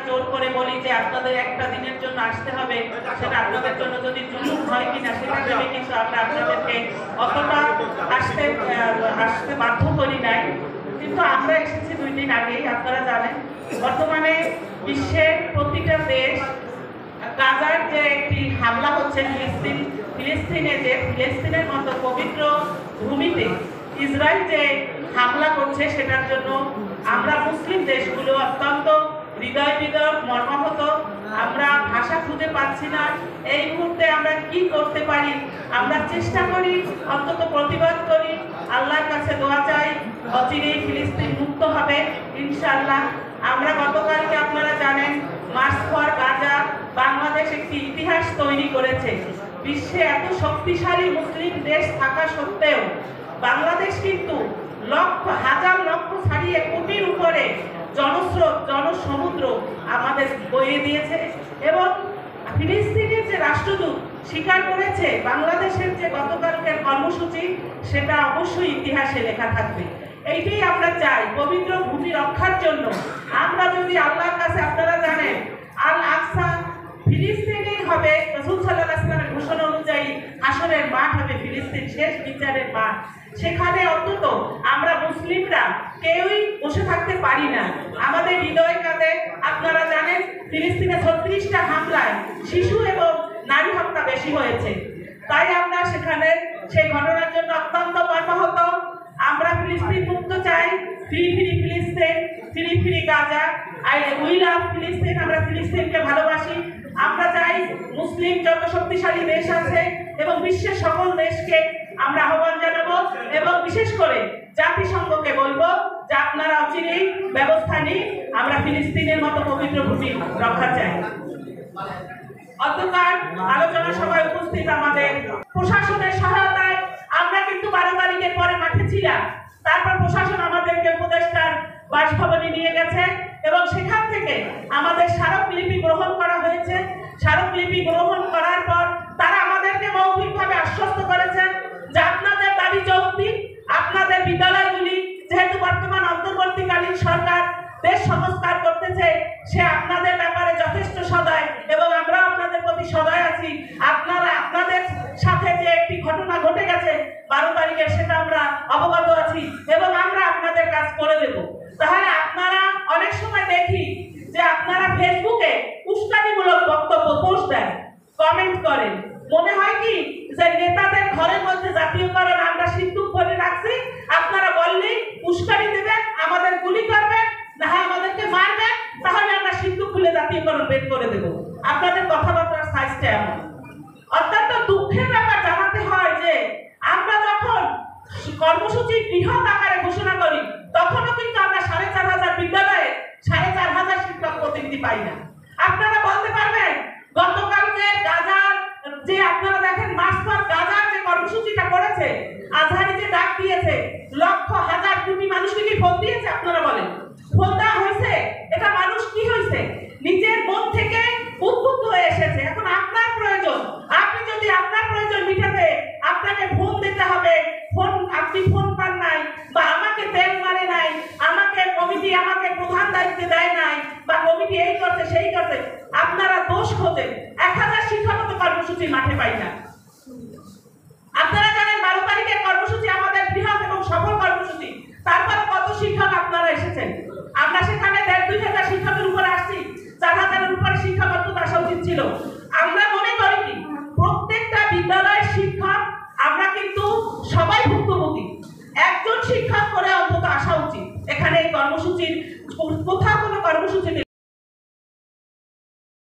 জোর করে বলি যে আপনাদের একটা দিনের জন্য আসতে হবে, সেটা আপনাদের জন্য যদি জুলুম হয় কিনা সেটা ভেবে কিন্তু আমরা আপনাদেরকে অতটা আসতে বাধ্য করি নাই। কিন্তু আমরা এসেছি 2 দিন আগেই। আপনারা জানেন বর্তমানে বিশ্বের প্রতিটা দেশ গাজার যে একটি হামলা হচ্ছে, ফিলিস্তিনের মতো পবিত্র ভূমিতে ইসরায়েল যে হামলা করছে, সেটার জন্য আমরা মুসলিম দেশগুলো অত্যন্ত হৃদয় মর্মাহত। আমরা ভাষা খুঁজে পাচ্ছি না এই মুহূর্তে আমরা কি করতে পারি। আমরা চেষ্টা করি, অন্তত প্রতিবাদ করি, আল্লাহর কাছে দোয়া চাই, অচিরেই ফিলিস্তিন মুক্ত হবে ইনশাআল্লাহ। আমরা গতকালকে আপনারা জানেন মার্চ ফর গাজা বাংলাদেশ একটি ইতিহাস তৈরি করেছে। বিশ্বে এত শক্তিশালী মুসলিম দেশ থাকা সত্ত্বেও বাংলাদেশ কিন্তু হাজার লক্ষ ছাড়িয়ে কোটির উপরে জনস্রোত জনসমুদ্র আমাদের বইয়ে দিয়েছে। এবং ফিলিস্তিনের যে রাষ্ট্রদূত স্বীকার করেছে বাংলাদেশের যে গতকালকের কর্মসূচি, সেটা অবশ্যই ইতিহাসে লেখা থাকবে। এইটাই আমরা চাই, পবিত্র ভূমি রক্ষার জন্য আমরা যদি আল্লাহর কাছে, আপনারা জানেন আল আকসা ফিলিস্তিনেই হবে, রাসূল সাল্লাল্লাহু আলাইহি ওয়াসাল্লামের ঘোষণা অনুযায়ী হাসরের মাঠ হবে ফিলিস্তিন, শেষ বিচারের মাঠ। সেখানে অন্তত আমরা মুসলিমরা কেউই বসে থাকতে পারি না, আমাদের হৃদয় কাঁদে। আপনারা জানেন ফিলিস্তিনে 36টা হামলায় শিশু এবং নারী হত্যা বেশি হয়েছে। তাই আমরা সেখানে সেই ঘটনার জন্য অত্যন্ত মর্মাহত। আমরা ফিলিস্তিন মুক্ত চাই, ফ্রি ফিলিস্তিন, ফ্রি গাজা। উই লাভ ফিলিস্তিন, আমরা ফিলিস্তিনকে ভালোবাসি। আমরা চাই মুসলিম যত শক্তিশালী দেশ আছে এবং বিশ্বের সকল দেশকে আমরা আহ্বান জানাবো এবং বিশেষ করে জাতিসংঘকে বলবো যে আপনারা অচিরেই ব্যবস্থা নিন, আমরা ফিলিস্তিনের মতো পবিত্র ভূমি রক্ষা চাই। অধ্যকার আলোচনা সভায় উপস্থিত আমাদের প্রশাসনের সহায়তায় আমরা কিন্তু 12 তারিখের পরে মাঠে ছিলাম। তারপর প্রশাসন আমাদেরকে উপদেষ্টার বাসভবনে নিয়ে গেছে এবং সেখান থেকে আমাদের স্মারকলিপি গ্রহণ করা হয়েছে। স্মারকলিপি গ্রহণ করার পর তারা আমাদেরকে মৌখিকভাবে আশ্বস্ত করেছেন যে আপনাদের দাবি যৌক্তিক, আপনাদের বিদ্যালয়গুলি যেহেতু বর্তমান অন্তর্বর্তীকালীন সরকার দেশ সংস্কার করতেছে, সে আপনাদের ব্যাপারে যথেষ্ট সদয় এবং আমরা আপনাদের প্রতি সদয় আছি। আপনারা আপনাদের সাথে যে একটি ঘটনা ঘটে গেছে 12 তারিখে, সেটা আমরা অবগত আছি এবং আমরা আপনাদের কাজ করে দেব। তাহলে আপনারা অনেক সময় দেখি যে আপনারা ফেসবুকে উস্কানিমূলক বক্তব্য পোস্ট দেন, কমেন্ট করেন। মনে হয় কি যে নেতাদের ঘরের মধ্যে জাতীয়করণ আমরা সিন্ধুক করে রাখছি, আপনারা বললেই উস্কানি দেবেন, আমাদের গুলি করবেন, না হয় আমাদেরকে মারবেন, তাহলে আমরা সিন্ধুক খুলে জাতীয়করণ বের করে দেব। আপনাদের কথাবার্তার সাইজটা এমন। অত্যন্ত দুঃখের ব্যাপার জানাতে হয় যে আমরা যখন কর্মসূচি বৃহৎ আকারে ঘোষণা করি, তখনও কিন্তু আমরা 4500 বিদ্যালয়ে 4500 শিক্ষক প্রতিনিধি পাই না। আপনারা বলতে পারবেন গতকালকে গাজার যে আপনারা দেখেন মার্চ ফর গাজার যে কর্মসূচিটা করেছে, আজহারি যে ডাক দিয়েছে, লক্ষ হাজার কোটি মানুষকে কি ফোন দিয়েছে? আপনারা বলেন ফোন দেওয়া হয়েছে? এটা মানুষ কি হয়েছে? নিজের মন থেকে উদ্বুদ্ধ হয়ে এসেছে। এখন আপনার প্রয়োজন, আপনি যদি আপনার প্রয়োজন মিটাতে আপনাকে ফোন দিতে হবে, আপনি ফোন পান নাই, বা আমাকে তেল মারে নাই, আমাকে কমিটি আমাকে প্রধান দায়িত্ব দেয় নাই, বা কমিটি এই করছে সেই করছে, আপনারা দোষ খোঁজেন। 1000 শিক্ষাগত কর্মসূচি মাঠে পাই না। আপনারা জানেন 12 তারিখের কর্মসূচি আমাদের বৃহৎ এবং সফল কর্মসূচি, তারপরে কত শিক্ষক আপনারা এসেছেন? আমরা সেখানে 1500 শিক্ষকের উপরে আসছি, 4000-এর উপরে শিক্ষকত্ব আসা উচিত ছিল। আমরা মনে করি কি প্রত্যেকটা বিদ্যালয়ের শিক্ষক আমরা কিন্তু সবাই ভুক্তভোগী, একজন শিক্ষক করে অন্তত আসা উচিত। এখানে এই কর্মসূচির কোথাও কোনো কর্মসূচি